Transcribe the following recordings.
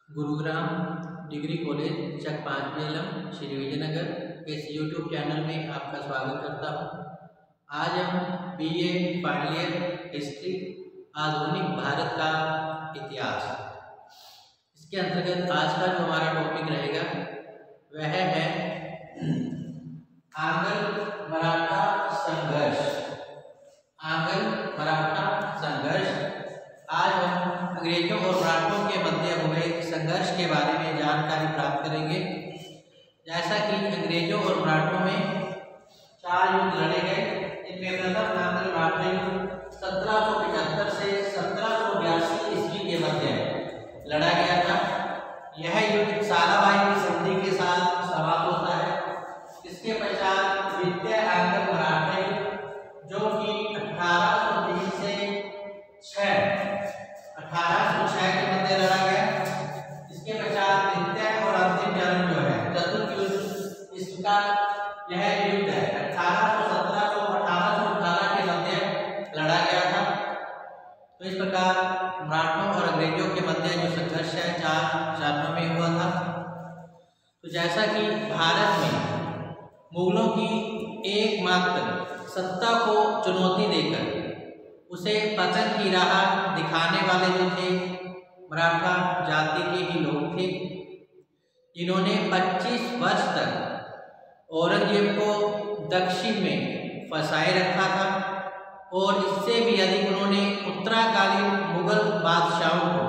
Gurugram degree college चक 5 जेलम श्री विजयनगर इस YouTube channel में आपका स्वागत करता हूँ। आज हम बीए फाइनल ईयर हिस्ट्री आधुनिक भारत का इतिहास, इसके अंतर्गत आज का जो हमारा टॉपिक रहेगा वह है आंग्ल मराठा संघर्ष। आंग्ल मराठा संघर्ष। आज हम अंग्रेजों और मराठों के मध्य हुए संघर्ष के बारे में जानकारी प्राप्त करेंगे। जैसा कि अंग्रेजों और मराठों में 4 युद्ध लड़े गए, इनमें प्रथम आंग्ल मराठा युद्ध 1775 से 1782 ईस्वी के मध्य लड़ा गया था। यह युद्ध सालाबाई की संधि के साथ समाप्त होता है। इसके पश्चात द्वितीय आंग्ल मराठा युद्ध, जो कि 1803 से 1806 के मध्य लड़ा गया। इसके पश्चात तृतीय और अंतिम चरण जो है चतुर्थ युद्ध, इसका यह युद्ध है 1817 और 1818 के मध्य लड़ा गया था। तो इस प्रकार मराठों और अंग्रेजों के मध्य जो संघर्ष है 4 चरणों में हुआ था। तो जैसा कि भारत में मुगलों की एकमात्र सत्ता को चुनौती देकर उसे पतन की राह दिखाने वाले जो थे मराठा जाति के ही लोग थे, जिन्होंने 25 वर्ष तक औरंगजेब को दक्षिण में फंसाए रखा था और इससे भी अधिक उन्होंने उत्तराकालीन मुगल बादशाहों को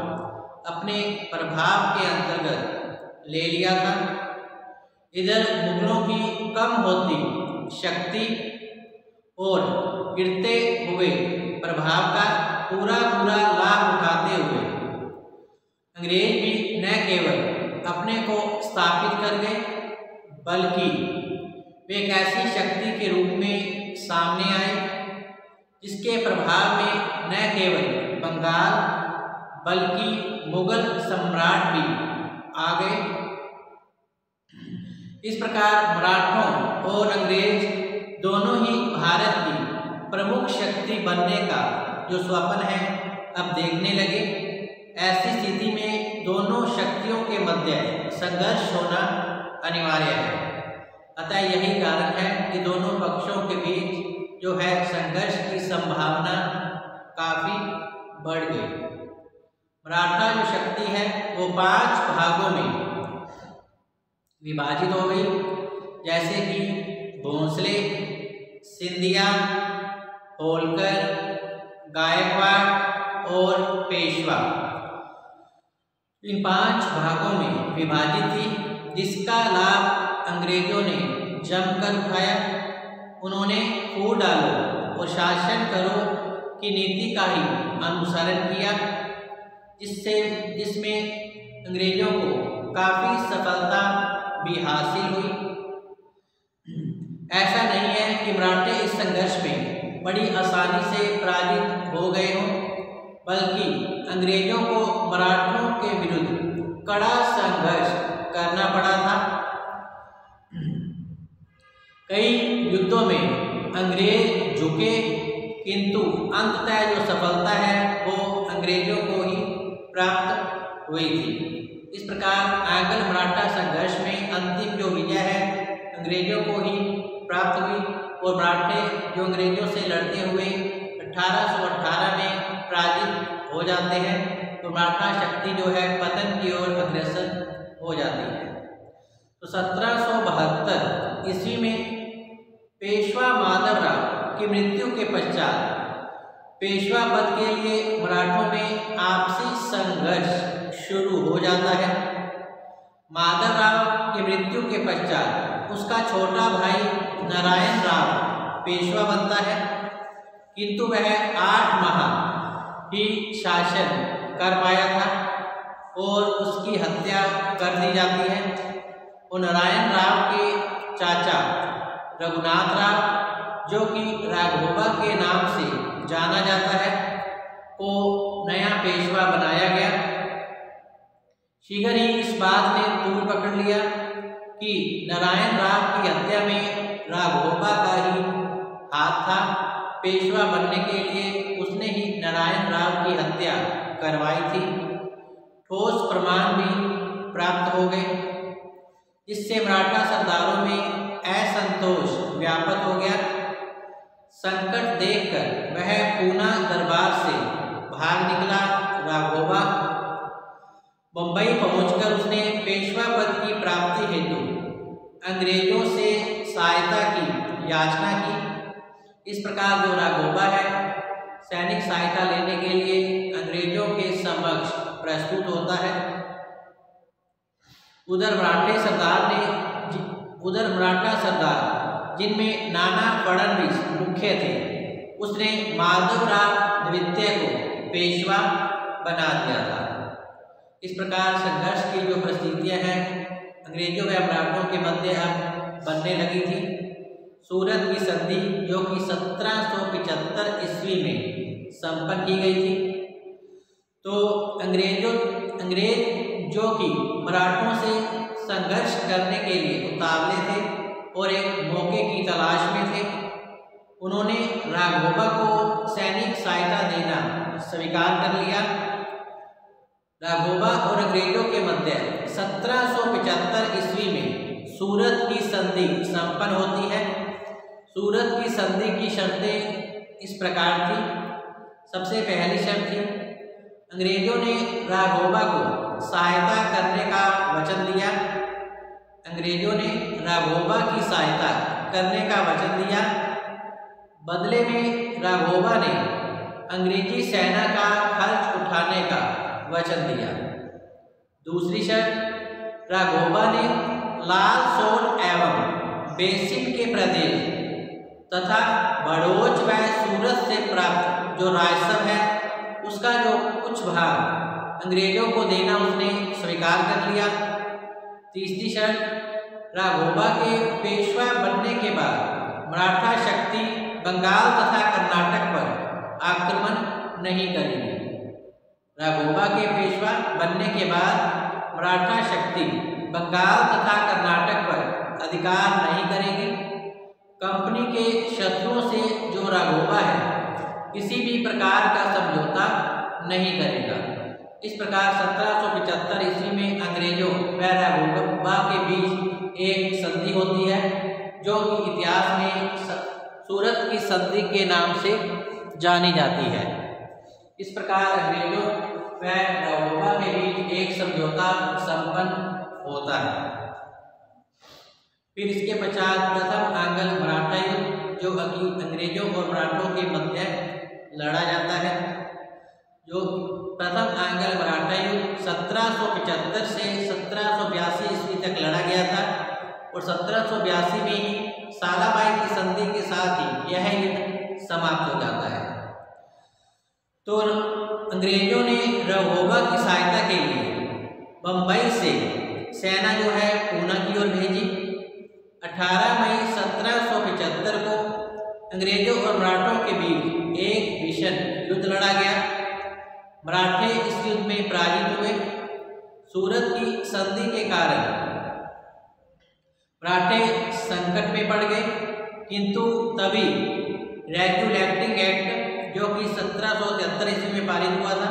अपने प्रभाव के अंतर्गत ले लिया था। इधर मुगलों की कम होती शक्ति और गिरते हुए प्रभाव का पूरा लाभ उठाते हुए अंग्रेज भी न केवल अपने को स्थापित कर गए, बल्कि वे एक ऐसी शक्ति के रूप में सामने आए जिसके प्रभाव में न केवल बंगाल बल्कि मुगल सम्राट भी आ गए। इस प्रकार मराठों और अंग्रेज दोनों ही भारत की प्रमुख शक्ति बनने का जो स्वप्न है अब देखने लगे। ऐसी स्थिति में दोनों शक्तियों के मध्य संघर्ष होना अनिवार्य है। अतः यही कारण है कि दोनों पक्षों के बीच जो है संघर्ष की संभावना काफी बढ़ गई। मराठा जो शक्ति है वो 5 भागों में विभाजित हो गई, जैसे कि भोंसले, सिंधिया, होलकर, गायकवाड़ और पेशवा। इन 5 भागों में विभाजित थी, जिसका लाभ अंग्रेजों ने जमकर उठाया। उन्होंने फूट डालो और शासन करो की नीति का ही अनुसरण किया, जिसमें अंग्रेजों को काफी सफलता भी हासिल हुई। ऐसा नहीं है कि मराठे इस संघर्ष में बड़ी आसानी से पराजित हो गए हों, बल्कि अंग्रेजों को मराठों के विरुद्ध कड़ा संघर्ष करना पड़ा था। कई युद्धों में अंग्रेज झुके, किंतु अंततः जो सफलता है वो अंग्रेजों को ही प्राप्त हुई थी। इस प्रकार आंग्ल मराठा संघर्ष में अंतिम जो विजय है अंग्रेजों को ही प्राप्त हुई और मराठे जो अंग्रेजों से लड़ते हुए 1818 में पराजित हो जाते हैं, तो मराठा शक्ति जो है पतन की ओर अग्रसर हो जाती है। तो 1772 ईस्वी में पेशवा माधवराव की मृत्यु के पश्चात पेशवा पद के लिए मराठों में आपसी संघर्ष शुरू हो जाता है। माधवराव की मृत्यु के पश्चात उसका छोटा भाई नारायण राव पेशवा बनता है, किंतु वह 8 माह ही शासन कर पाया था और उसकी हत्या कर दी जाती है। और नारायण राव के चाचा रघुनाथ राव, जो कि राघोबा के नाम से जाना जाता है, को नया पेशवा बनाया गया। शीघ्र ही इस बात ने तूल पकड़ लिया कि नारायण राव की हत्या में राघोबा का ही हाथ था। पेशवा बनने के लिए उसने ही नारायण राव की हत्या करवाई थी। ठोस प्रमाण भी प्राप्त हो गए, जिससे मराठा सरदारों में असंतोष व्याप्त हो गया। संकट देखकर वह पूना दरबार से भाग निकला। राघोबा बंबई पहुंचकर उसने पेशवा पद की प्राप्ति हेतु अंग्रेजों से सहायता की याचना की। इस प्रकार जो राघोबा है सैनिक सहायता लेने के लिए अंग्रेजों के समक्ष प्रस्तुत होता है। उधर मराठा सरदार जिनमें नाना फडणवीस मुख्य थे, उसने माधवराव द्वितीय को पेशवा बना दिया था। इस प्रकार संघर्ष की जो परिस्थितियां हैं अंग्रेजों व मराठों के मध्य अब बनने लगी थी। सूरत की संधि जो कि 1775 ईस्वी में संपन्न की गई थी। तो अंग्रेज जो कि मराठों से संघर्ष करने के लिए उतावले थे और एक मौके की तलाश में थे, उन्होंने राघोबा को सैनिक सहायता देना स्वीकार कर लिया। राघोबा और अंग्रेजों के मध्य 1775 ईस्वी में सूरत की संधि संपन्न होती है। सूरत की संधि की शर्तें इस प्रकार थी। सबसे पहली शर्त थी, अंग्रेजों ने राघोबा को सहायता करने का वचन दिया। अंग्रेजों ने राघोबा की सहायता करने का वचन दिया। बदले में राघोबा ने अंग्रेजी सेना का खर्च उठाने का वचन दिया। दूसरी शर्त, राघोबा ने लाल सोट एवं बेसिन के प्रदेश तथा बड़ोच व सूरत से प्राप्त जो राजस्व है उसका जो कुछ भाग अंग्रेजों को देना उसने स्वीकार कर लिया। तीसरी शर्त, राघोबा के पेशवा बनने के बाद मराठा शक्ति बंगाल तथा कर्नाटक पर आक्रमण नहीं करेगी। राघोबा के पेशवा बनने के बाद मराठा शक्ति बंगाल तथा कर्नाटक पर अधिकार नहीं करेगी। कंपनी के शत्रुओं से जो राघोबा है किसी भी प्रकार का समझौता नहीं करेगा। इस प्रकार 1775 ईस्वी में अंग्रेजों व राघोबा के बीच एक संधि होती है जो कि इतिहास में सूरत की संधि के नाम से जानी जाती है। इस प्रकार अंग्रेजों व राघोबा के बीच एक समझौता संपन्न होता है। फिर इसके पश्चात प्रथम आंग्ल मराठा युद्ध जो अंग्रेजों और मराठों के मध्य लड़ा जाता है। जो प्रथम आंग्ल मराठा युद्ध 1775 से 1782 ईस्वी तक लड़ा गया था और 1782 में ही सालाबाई की संधि के साथ ही यह युद्ध समाप्त हो जाता है। तो अंग्रेजों ने राघोबा की सहायता के लिए बंबई से सेना जो है पूना की ओर भेजी। 18 मई 1775 को अंग्रेजों और मराठों के बीच एक भीषण युद्ध लड़ा गया। मराठे इस युद्ध में पराजित हुए। सूरत की संधि के कारण मराठे संकट में पड़ गए, किंतु तभी रेगुलेटिंग एक्ट जो कि 1773 ईस्वी में पारित हुआ था,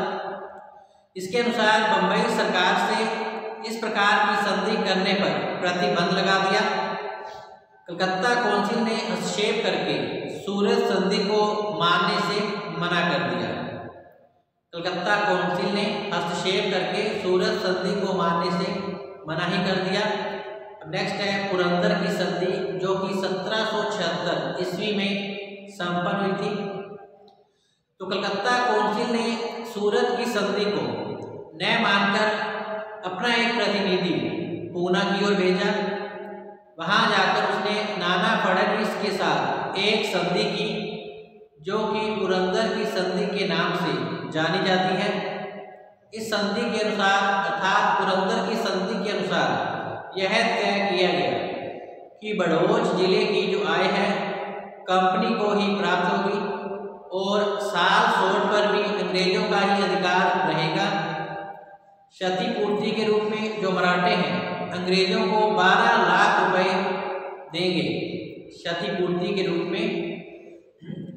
इसके अनुसार बंबई सरकार से इस प्रकार की संधि करने पर प्रतिबंध लगा दिया। कलकत्ता काउंसिल ने हस्तक्षेप करके सूरत संधि को मानने से मना कर दिया। कलकत्ता काउंसिल ने हस्तक्षेप करके सूरत संधि को मानने से मना ही कर दिया। अब नेक्स्ट है पुरंदर की संधि जो कि 1776 ईस्वी में संपन्न हुई थी। तो कलकत्ता काउंसिल ने सूरत की संधि को न मानकर अपना एक प्रतिनिधि पूना की ओर भेजा। वहां जाकर उसने नाना फडणवीस के साथ एक संधि की जो कि पुरंदर की संधि के नाम से जानी जाती है। इस संधि के अनुसार अर्थात पुरंदर की संधि के अनुसार यह तय किया गया कि बड़ौच जिले की जो आय है कंपनी को ही प्राप्त होगी और साल सोट पर भी अंग्रेजों का ही अधिकार रहेगा। क्षतिपूर्ति के रूप में जो मराठे हैं अंग्रेजों को 12 लाख रुपए देंगे। क्षतिपूर्ति के रूप में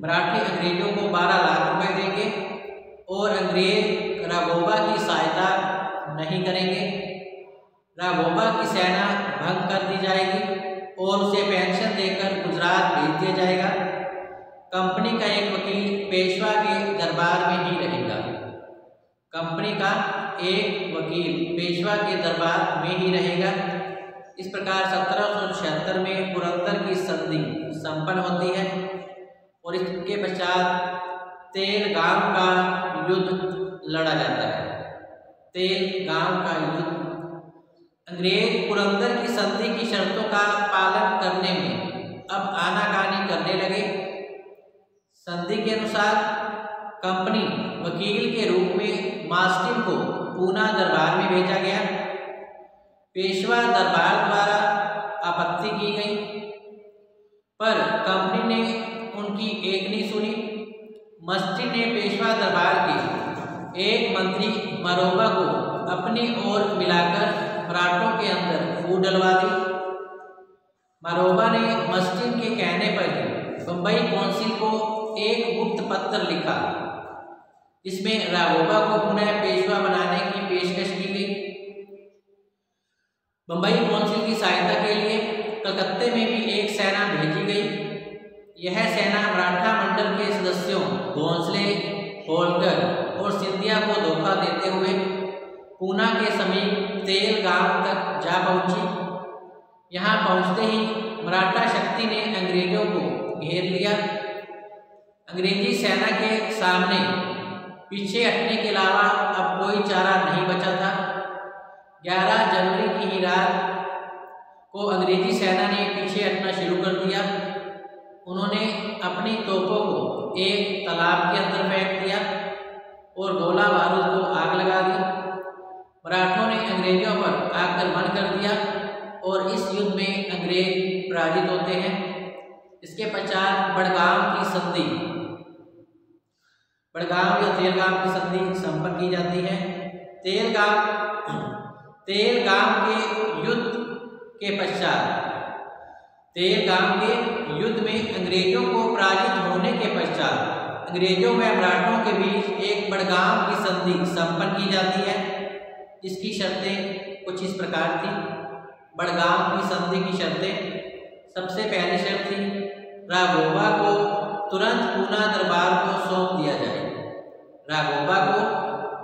मराठी अंग्रेजों को 12 लाख रुपए देंगे और अंग्रेज राघोबा की सहायता नहीं करेंगे। राघोबा की सेना भंग कर दी जाएगी और उसे पेंशन देकर गुजरात भेज दिया जाएगा। कंपनी का एक वकील पेशवा के दरबार में ही रहेगा। कंपनी का एक वकील पेशवा के दरबार में ही रहेगा। इस प्रकार 1776 में पुरंदर की संधि संपन्न होती है और इसके पश्चात तेलगांव का युद्ध लड़ा जाता है। तेलगांव का युद्ध अंग्रेज पुरंदर की संधि की शर्तों का पालन करने में अब आनाकानी करने लगे। संधि के अनुसार कंपनी वकील के रूप में मास्टिन को पूना दरबार में भेजा गया। पेशवा दरबार द्वारा आपत्ति की गई पर कंपनी ने उनकी एक नहीं सुनी। मास्टिन ने पेशवा दरबार के एक मंत्री मरोबा को अपनी ओर मिलाकर मराठों के अंदर फूट डलवा दी। मरोबा ने मास्टिन के कहने पर बम्बई काउंसिल को एक गुप्त पत्र लिखा। इसमें राघोबा को पुनः पेशवा बनाने की पेशकश की गई। बम्बई काउंसिल की सहायता के लिए कलकत्ते में भी एक सेना भेजी गई। यह सेना मराठा मंडल के सदस्यों भोंसले, होलकर और सिंधिया को धोखा देते हुए पूना के समीप तेलगांव तक जा पहुंची। यहां पहुंचते ही मराठा शक्ति ने अंग्रेजों को घेर लिया। अंग्रेजी सेना के सामने पीछे हटने के अलावा अब कोई चारा नहीं बचा था। 11 जनवरी की ही रात को अंग्रेजी सेना ने पीछे हटना शुरू कर दिया। उन्होंने अपनी तोपों को एक तालाब के अंदर फेंक दिया और गोला बारूद को आग लगा दी। मराठों ने अंग्रेजों पर आक्रमण कर दिया और इस युद्ध में अंग्रेज पराजित होते हैं। इसके पश्चात बड़गाम की संधि, बड़गाम या तेलगाम की संधि संपन्न की जाती है। तेलगाम के युद्ध के पश्चात, तेलगाम के युद्ध में अंग्रेजों को पराजित होने के पश्चात अंग्रेजों व मराठों के बीच एक बड़गाम की संधि संपन्न की जाती है। इसकी शर्तें कुछ इस प्रकार थी। बड़गाम की संधि की शर्तें, सबसे पहली शर्त थी राघोबा को तुरंत पूना दरबार को सौंप दिया जाए। राघोबा को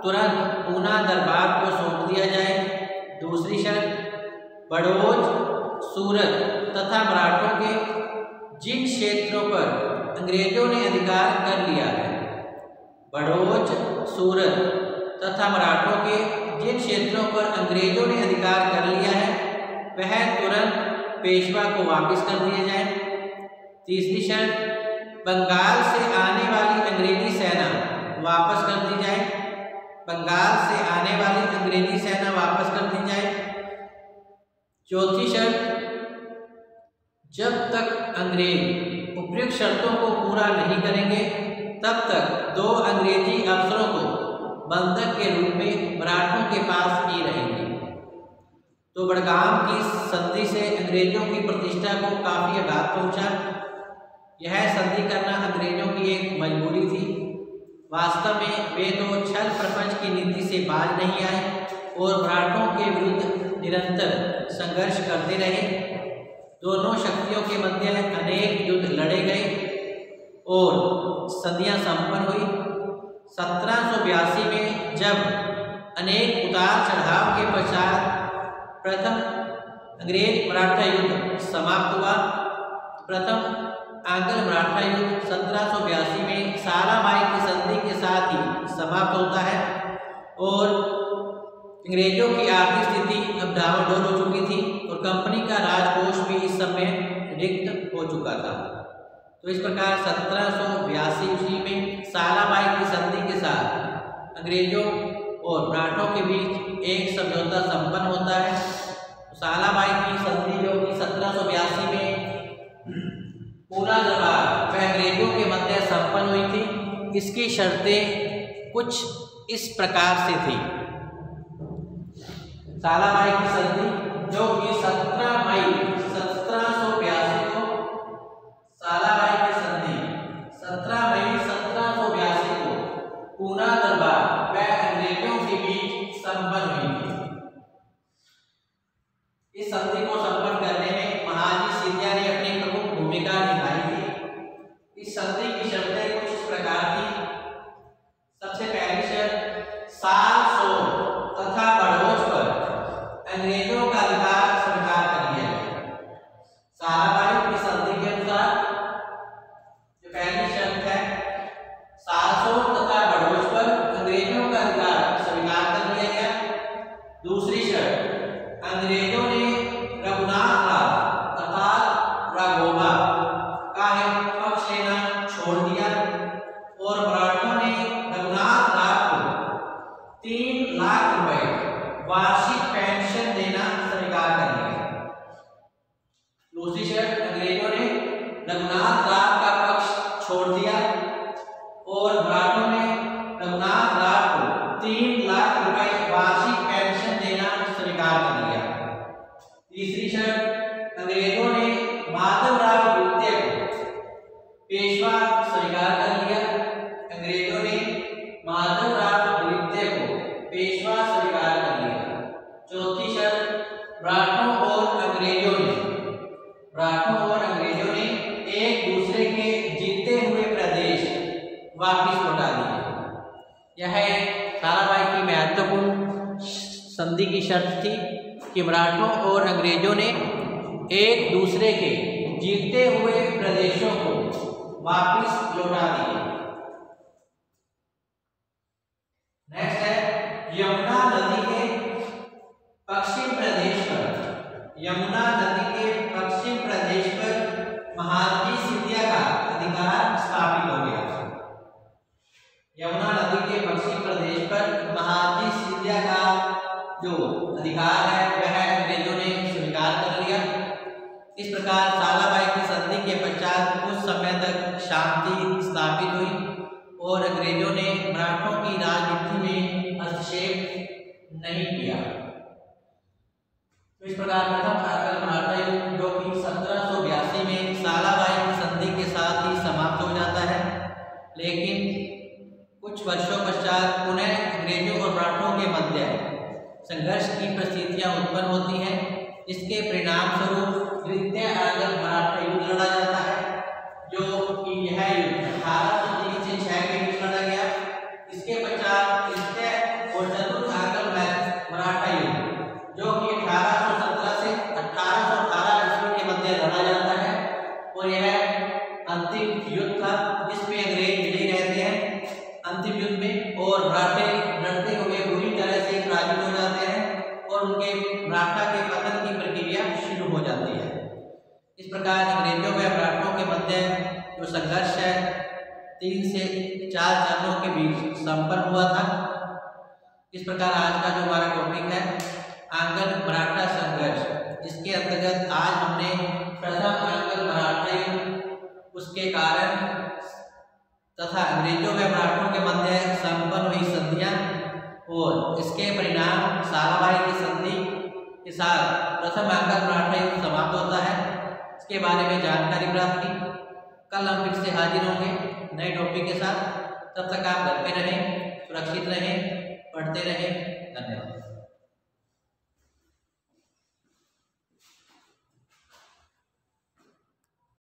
तुरंत पूना दरबार को सौंप दिया जाए। दूसरी शर्त बड़ौज, सूरत तथा मराठों के जिन क्षेत्रों पर अंग्रेजों ने अधिकार कर लिया है, बड़ौज, सूरत तथा मराठों के जिन क्षेत्रों पर अंग्रेजों ने अधिकार कर लिया है वह तुरंत पेशवा को वापस कर दिए जाए। तीसरी शर्त बंगाल से आने वाली अंग्रेजी सेना वापस कर दी जाए। बंगाल से आने वाली अंग्रेजी सेना वापस कर दी जाए। चौथी शर्त, जब तक अंग्रेज उपयुक्त शर्तों को पूरा नहीं करेंगे तब तक 2 अंग्रेजी अफसरों को बंधक के रूप में मराठों के पास ही रहेंगे। तो बड़गाम की संधि से अंग्रेजों की प्रतिष्ठा को काफी आघात पहुंचा। यह संधि करना अंग्रेजों की एक मजबूरी थी। वास्तव में वे तो छल प्रपंच की नीति से बाज नहीं आए और मराठों के विरुद्ध निरंतर संघर्ष करते रहे। दोनों शक्तियों के मध्य अनेक युद्ध लड़े गए और संधियां संपन्न हुई। 1782 में जब अनेक उतार चढ़ाव के पश्चात प्रथम अंग्रेज मराठा युद्ध समाप्त हुआ। प्रथम आंग्ल मराठा युद्ध 1782 में साराभाई की संधि के साथ ही समाप्त होता है और अंग्रेजों की आर्थिक स्थिति अब डावाडोल हो चुकी थी और कंपनी का राजकोष भी इस समय रिक्त हो चुका था। तो इस प्रकार 1782 ईस्वी में साराभाई की संधि के साथ अंग्रेजों और मराठों के बीच एक समझौता संपन्न होता है। साराभाई की संधि जो कि 1782 में पूना दरबार व अंग्रेजों के मध्य संपन्न हुई थी, इसकी शर्तें कुछ इस प्रकार से थी। साराभाई की संधि जो कि 17 मई 1782 को, साराभाई की संधि 17 मई 1782 को पूना दरबार व अंग्रेजों के बीच संपन्न हुई थी। इस संधि को संपन्न करने में महारानी सिंधिया ने अपनी प्रमुख भूमिका निभाई थी। इस संधि की शर्तें कुछ इस प्रकार थी। सबसे पहली शर्त, साल सोल तथा बड़ोच पर अंग्रेजों का अधिकार स्वीकार कर लिया गया। साराभाई की संधि के अनुसार जो पहली शर्त है, साल सोल तथा बड़ोच पर अंग्रेजों का अधिकार स्वीकार कर लिया गया। दूसरी शर्त, अंग्रेजों ने रघुनाथ राव तथा राघोबा का पक्ष लेना छोड़ दिया और मराठों ने रघुनाथ राव को 3 लाख रुपए वार्षिक पेंशन देना स्वीकार कर लिया। दूसरी शर्त, अंग्रेजों ने रघुनाथ राव का पक्ष छोड़ दिया और मराठों ने रघुनाथ राव को 3 लाख रुपए वार्षिक पेंशन देना स्वीकार कर लिया। तीसरी शर्त, अंग्रेजों ने माधवराव द्वितीय को पेशवा स्वीकार कर लिया। अंग्रेजों ने माधवराव द्वितीय को पेशवा स्वीकार कर लिया। चौथी शर्त, मराठों और अंग्रेजों ने एक दूसरे के जीते हुए प्रदेश वापिस लौटा दिए। यह ताराबाई की महत्वपूर्ण संधि की शर्त थी कि मराठों और अंग्रेजों ने एक दूसरे के जीते हुए प्रदेशों को वापिस लौटा दिए। नेक्स्ट है, यमुना नदी के पश्चिम प्रदेश पर महारानी सिंधिया का अधिकार स्थापित हो गया। यमुना नदी के पश्चिम प्रदेश पर महारानी सिंधिया का जो अधिकार है वह अंग्रेजों ने स्वीकार कर लिया। इस प्रकार सालाबाई की संधि के पश्चात कुछ समय तक शांति स्थापित हुई और अंग्रेजों ने मराठों की राजनीति में हस्तक्षेप नहीं किया। तो इस प्रकार प्रथम आंग्ल मराठा युद्ध जो कि 1782 में सालाबाई की संधि के साथ ही समाप्त हो जाता है, लेकिन कुछ वर्षों पश्चात पुनः अंग्रेजों और मराठों के मध्य संघर्ष की परिस्थितियां उत्पन्न होती हैं। इसके परिणाम स्वरूप द्वितीय आंग्ल मराठा युद्ध लड़ा जाता है, जो कि यह युद्ध 1803 से 6 के बीच लड़ा गया। इसके पश्चात तृतीय और चतुर्थ आंग्ल मराठा युद्ध जो कि 1817 से 1818 ईस्वी के मध्य लड़ा जाता है और यह अंतिम युद्ध था जिसमें अंग्रेज विजयी रहते हैं अंतिम युद्ध में और मराठे लड़ते हुए बुरी तरह से पराजित हो जाते हैं और उनके मराठा के पतन की प्रक्रिया शुरू हो जाती है। इस प्रकार अंग्रेजों व मराठों के मध्य जो संघर्ष है 3 से 4 चरणों के बीच संपन्न हुआ था। इस प्रकार आज का जो हमारा टॉपिक है आंग्ल मराठा संघर्ष, इसके अंतर्गत आज हमने प्रथम आंग्ल मराठा युद्ध, उसके कारण तथा अंग्रेजों व मराठों के मध्य संपन्न हुई संधियां और इसके परिणाम सालाबाई की संधि के साथ प्रथम आंग्ल मराठा युद्ध समाप्त होता है, इसके बारे में जानकारी प्राप्त की। कल हम फिर से हाजिर होंगे नए टॉपिक के साथ। तब तक आप घर पे रहें, सुरक्षित रहें, पढ़ते रहें। धन्यवाद।